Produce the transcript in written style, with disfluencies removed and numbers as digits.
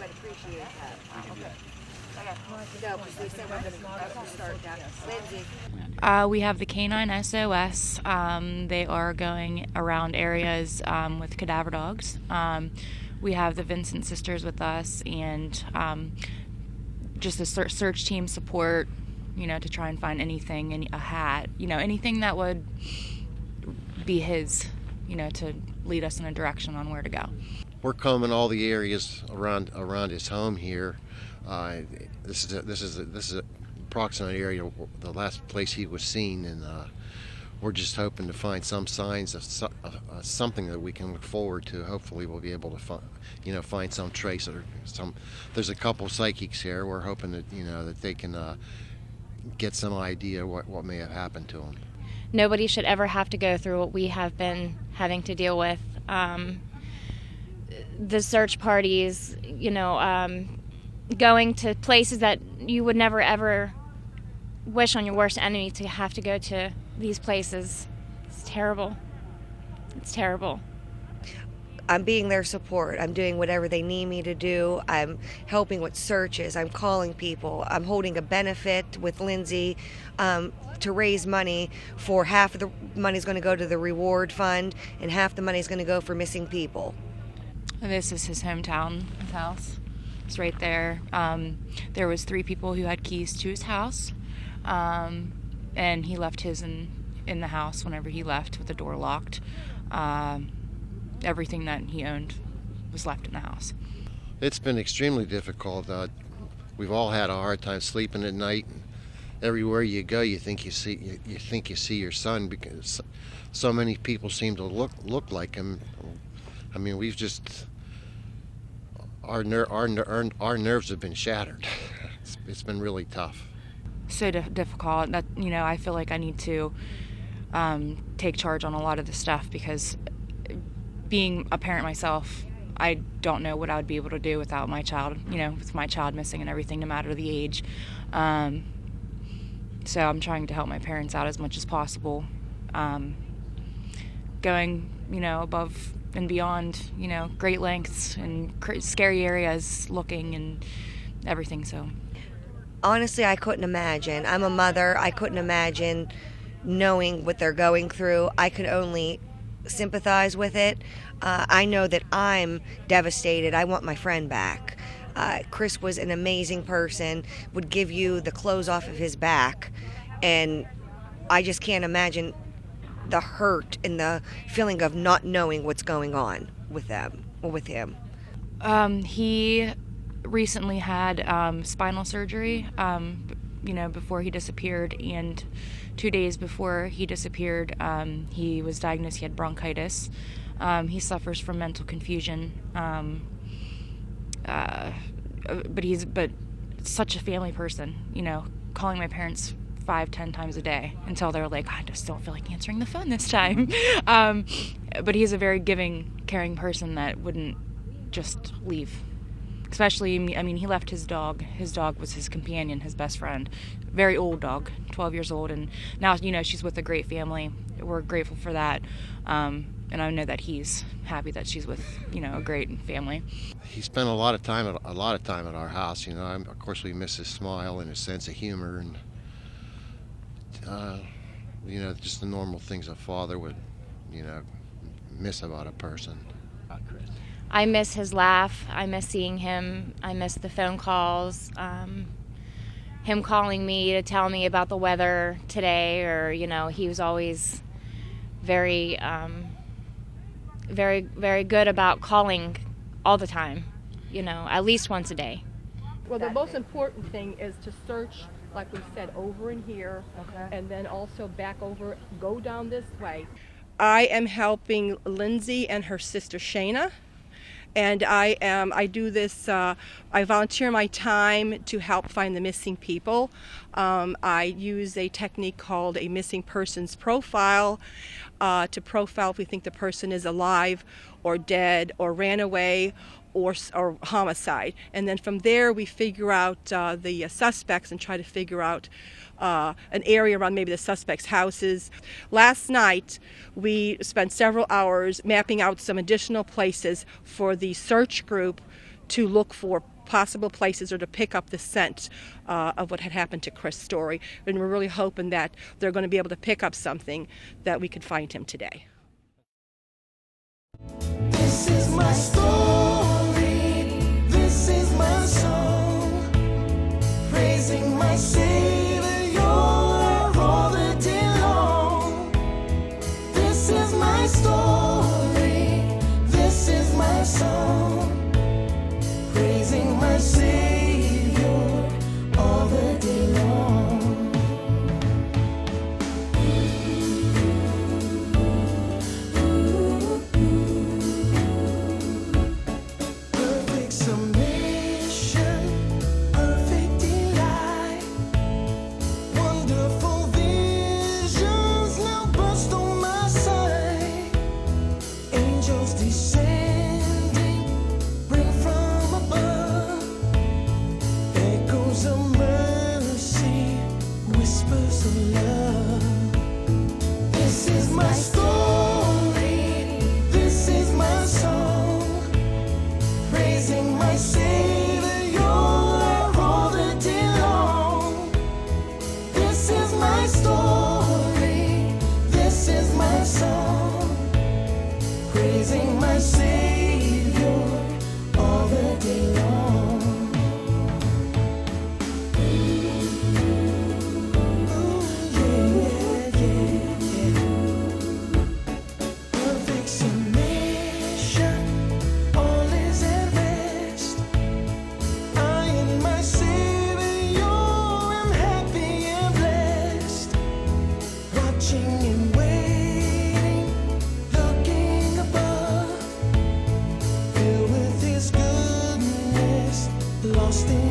I'd appreciate that. No, because they said we're going to start that. Lindsay. We have the Canine SOS. They are going around areas with cadaver dogs. We have the Vincent sisters with us, and just the search team support, to try and find anything, a hat, anything that would be his, to lead us in a direction on where to go. We're combing all the areas around his home here. This is a approximate area, the last place he was seen, and we're just hoping to find some signs of something that we can look forward to. Hopefully, we'll be able to find some trace or some. There's a couple psychics here. We're hoping that that they can get some idea what may have happened to him. Nobody should ever have to go through what we have been having to deal with. The search parties, going to places that you would never ever wish on your worst enemy to have to go to these places. It's terrible. It's terrible. I'm being their support. I'm doing whatever they need me to do. I'm helping with searches. I'm calling people. I'm holding a benefit with Lindsey to raise money. For half of the money is going to go to the reward fund, and half the money is going to go for missing people. This is his hometown, his house. It's right there. There was 3 people who had keys to his house, and he left his in the house whenever he left with the door locked. Everything that he owned was left in the house. It's been extremely difficult. We've all had a hard time sleeping at night. Everywhere you go, you think you see your son, because so many people seem to look like him. I mean, we've just our nerves have been shattered. It's been really tough. So difficult that I feel like I need to take charge on a lot of this stuff, because being a parent myself, I don't know what I would be able to do without my child, with my child missing and everything, no matter the age. So I'm trying to help my parents out as much as possible, going, above and beyond, great lengths and scary areas, looking and everything. So Honestly, I couldn't imagine. I'm a mother. I couldn't imagine knowing what they're going through. I could only sympathize with it. I know that I'm devastated. I want my friend back. Chris was an amazing person, would give you the clothes off of his back, and I just can't imagine the hurt and the feeling of not knowing what's going on with them or with him. He recently had spinal surgery, before he disappeared, and 2 days before he disappeared, he was diagnosed he had bronchitis. He suffers from mental confusion, but he's such a family person, calling my parents 5-10 times a day until they're like, I just don't feel like answering the phone this time. But he's a very giving, caring person that wouldn't just leave. Especially, he left his dog. His dog was his companion, his best friend. Very old dog, 12 years old, and now, she's with a great family. We're grateful for that. And I know that he's happy that she's with, a great family. He spent a lot of time at our house. Of course, we miss his smile and his sense of humor, and just the normal things a father would, miss about a person. I miss his laugh. I miss seeing him. I miss the phone calls. Him calling me to tell me about the weather today, or he was always very, very, very good about calling all the time. At least once a day. Well, the most important thing is to search, like we said, over in here, and then also back over, go down this way. I am helping Lindsey and her sister Shayna. And I do this, I volunteer my time to help find the missing people. I use a technique called a missing persons profile to profile if we think the person is alive or dead or ran away or homicide. And then from there we figure out the suspects and try to figure out an area around maybe the suspects' houses. Last night we spent several hours mapping out some additional places for the search group to look for possible places or to pick up the scent of what had happened to Chris Story. And we're really hoping that they're going to be able to pick up something that we could find him today. This is my story, this is my song, praising my Savior all the day long. This is my story, this is my song, praising my Savior all the day long. Perfect submission, perfect delight, wonderful visions now burst on my sight. Angels descending, bring from above, echoes of mercy, whispers of love. This is my story, this is my song, praising my Savior all the day long. This is my story, this is my song, praising my Savior all the day long. Ooh, yeah, yeah, yeah. Perfect submission, all is at rest. I and my Savior am happy and blessed, watching and waiting, looking above, filled with His goodness, lost in